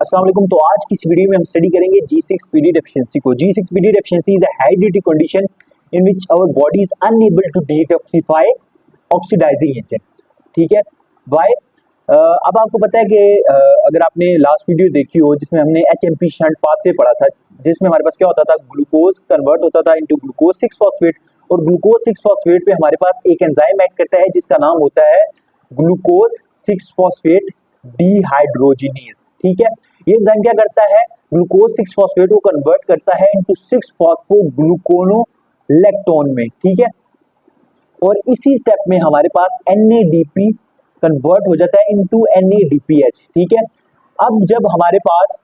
अस्सलाम वालेकुम। तो आज की इस वीडियो में हम स्टडी करेंगे G6PD डेफिशिएंसी को। G6PD deficiency is a hereditary condition in which our body is unable to detoxify oxidising agents. ठीक है, व्हाई? अब आपको पता है कि अगर आपने लास्ट वीडियो देखी हो जिसमें हमने HMP शंट पाथवे पढ़ा था, जिसमें हमारे पास क्या होता था, ग्लूकोज कन्वर्ट होता था इनटू ग्लूकोज 6 फॉस्फेट, और ग्लूकोज 6 फॉस्फेट पे हमारे पास एक एंजाइम एक्ट करता है जिसका नाम होता है ग्लूकोज 6 फॉस्फेट डिहाइड्रोजिनेज। ठीक है, ये एंजाइम क्या करता है, ग्लूकोज 6 फॉस्फेट को कन्वर्ट करता है इनटू 6 फॉस्फोग्लूकोनोलेक्टोन में। ठीक है, और इसी स्टेप में हमारे पास NADP कन्वर्ट हो जाता है इनटू NADPH। ठीक है, अब जब हमारे पास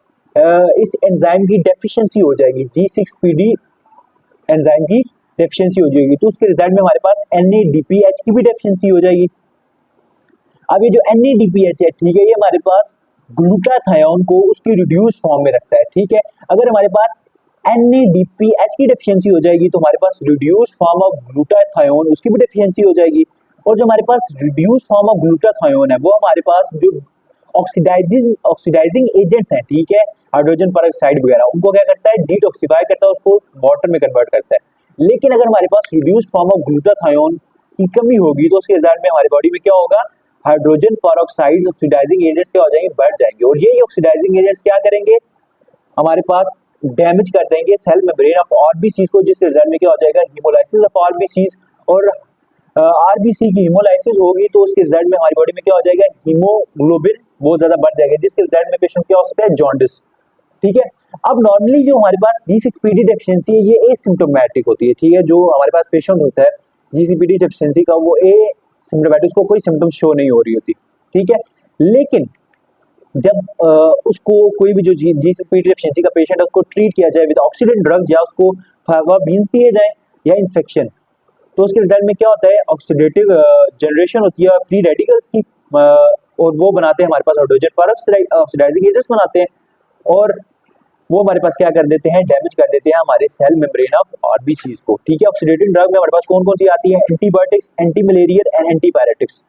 इस एंजाइम की डेफिशिएंसी हो जाएगी, G6PD एंजाइम की डेफिशिएंसी हो जाएगी, तो उसके रिजल्ट में हमारे पास NADPH की भी डेफिशिएंसी हो जाएगी। अब ये जो NADPH है, ठीक है, ये हमारे पास ग्लूटाथायोन को उसकी रिड्यूस फॉर्म में रखता है। ठीक है, अगर हमारे पास NADPH की डेफिशिएंसी हो जाएगी तो हमारे पास रिड्यूस फॉर्म ऑफ ग्लूटाथायोन उसकी भी डेफिशिएंसी हो जाएगी। और जो हमारे पास रिड्यूस फॉर्म ऑफ ग्लूटाथायोन है वो हमारे पास जो ऑक्सीडाइजिंग एजेंट्स हैं, ठीक है, हाइड्रोजन पेरोक्साइड वगैरह, उनको क्या करता है, डिटॉक्सिफाई करता है, उसको वाटर में कन्वर्ट करता है। लेकिन अगर हमारे पास रिड्यूस फॉर्म ऑफ ग्लूटाथायोन की कमी होगी तो उसके रिजल्ट में हमारी बॉडी में क्या होगा, हाइड्रोजन पेरोक्साइड ऑक्सीडाइजिंग एजेंट्स क्या हो जाएंगे, बढ़ जाएंगे। और यही ऑक्सीडाइजिंग एजेंट्स क्या करेंगे, हमारे पास डैमेज कर देंगे सेल मेम्ब्रेन ऑफ आरबीसी को, जिसके रिजल्ट में क्या हो जाएगा, हीमोलाइसिस ऑफ आरबीसी। और आरबीसी की हीमोलाइसिस होगी तो उसके रिजल्ट में हमारी बॉडी में क्या हो जाएगा, हीमोग्लोबिन बहुत ज्यादा बढ़ जाएगा, जिसके रिजल्ट में पेशेंट क्या हो सकता है, जॉन्डिस। ठीक है, अब नॉर्मली जो हमारे पास G6PD डेफिशिएंसी है ये एसिम्प्टोमेटिक होती है। ठीक है, जो हमारे पास पेशेंट होता है G6PD डेफिशिएंसी का, वो एसिम्प्टोमेटिक, उसको कोई सिम्टम शो नहीं हो रही होती। ठीक है, लेकिन जब उसको कोई भी जो G6PD डेफिशिएंसी का पेशेंट है उसको ट्रीट किया जाए विद ऑक्सीडेंट ड्रग, या उसको फाइवाबीन्स दिए जाए या इन्फेक्शन, तो उसके रिजल्ट में क्या होता है, ऑक्सीडेटिव जनरेशन होती है फ्री रेडिकल्स की, और वो बनाते हैं हमारे पास हाइड्रोजन पेरोक्साइड ऑक्सीडाइजिंग एजेंट्स बनाते हैं, और वो हमारे पास क्या कर देते हैं, डैमेज कर देते हैं हमारे सेल मेम्ब्रेन ऑफ आरबीसी को। ठीक है, ऑक्सीडेटिव ड्रग में हमारे पास कौन कौन सी आती है, antibiotics, anti malarial and antipyretics.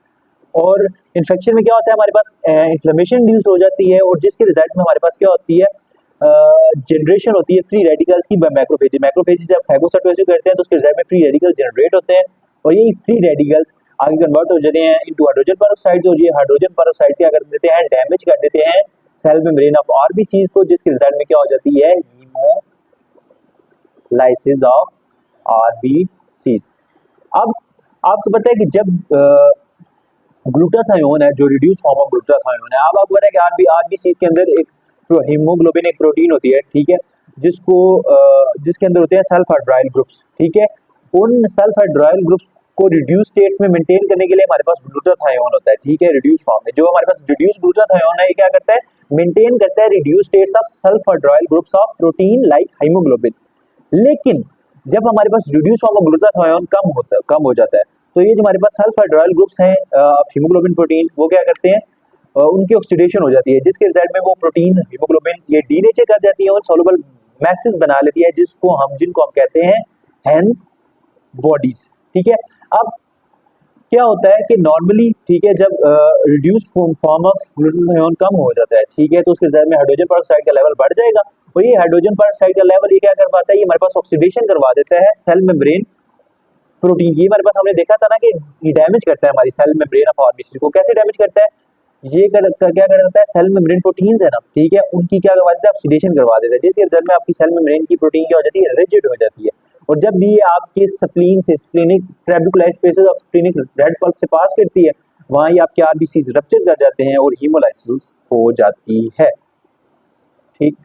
और इन्फेक्शन में क्या होता है, हमारे पास इन्फ्लेमेशन इंड्यूस हो जाती है, और जिसके रिजल्ट में हमारे पास क्या होती है, जनरेशन होती है फ्री रेडिकल्स की मैक्रोफेज। मैक्रोफेज जब फैगोसाइटोसिस करते हैं तो उसके रिजल्ट में फ्री रेडिकल्स जनरेट होते हैं, और यही फ्री रेडिकल्स आगे कन्वर्ट हो जाते हैं इनटू हाइड्रोजन पेरोक्साइड, और ये हाइड्रोजन पेरोक्साइड क्या कर देते हैं, डैमेज कर देते हैं सेल मेम्ब्रेन ऑफ आरबीसी को, जिसके रिजल्ट में क्या हो जाती है, हीमोलाइसिस ऑफ आरबीसी। अब आपको पता है कि जब ग्लूटाथायोन है, जो रिड्यूस फॉर्म ऑफ ग्लूटाथायोन है, अब आपको पता है कि आरबीसी के अंदर एक हीमोग्लोबिन एक प्रोटीन होती है, ठीक है, जिसको जिसके अंदर होते हैं सल्फाइड्राइल ग्रुप्स। ठीक है, उन सल्फाइड्राइल ग्रुप्स को रिड्यूस स्टेट्स में मेंटेन करने के लिए हमारे पास ग्लूटाथायोन होता है। ठीक है, रिड्यूस फॉर्म में जो हमारे पास रिड्यूस ग्लूटाथायोन है, ये क्या करता है, मेंटेन करता है reduce states of sulphydryl groups of protein like haemoglobin. लेकिन जब हमारे पास रिड्यूस फॉर्म ऑफ ग्लूटाथायोन कम हो जाता है, तो ये जो हमारे पास सल्फाइड्राइल ग्रुप्स हैं हीमोग्लोबिन प्रोटीन, वो क्या करते हैं, उनकी ऑक्सीडेशन हो जाती है, जिसके रिजल्ट में वो प्रोटीन हीमोग्लोबिन ये डीनेचर कर जाती है और सॉल्युबल मैसेज बना लेती है, जिनको हम कहते हैं हैंस बॉडीज। ठीक है, अब क्या होता है कि नॉर्मली, ठीक है, जब रिड्यूस फॉर्म ऑफ ग्लूटाथायोन कम हो जाता है, ठीक है, तो उसके रिजल्ट में हाइड्रोजन पेरोक्साइड का लेवल बढ़ जाएगा, और ये हाइड्रोजन पेरोक्साइड का लेवल ये क्या कर पाता है, ये हमारे पास ऑक्सीडेशन करवा देता है सेल मेम्ब्रेन प्रोटीन की। हमारे पास हमने देखा था ना कि ये डैमेज करता है हमारी सेल मेम्ब्रेन ऑफ आरबीसी को। कैसे डैमेज करता है, ये क्या करता है, सेल मेम्ब्रेन प्रोटीन्स है ना, ठीक है, उनकी क्या करवा देता है, ऑक्सीडेशन करवा देता है, जिसके रिजल्ट में आपकी सेल मेम्ब्रेन की प्रोटीन क्या हो जाती है, रिजिड हो जाती है। और जब भी ये आपके स्प्लीन से, splenic trabecular spaces of splenic red pulp से पास करती है, वहां ये आपके आरबीसी रप्चर कर जाते हैं और हीमोलाइसिस हो जाती है। ठीक।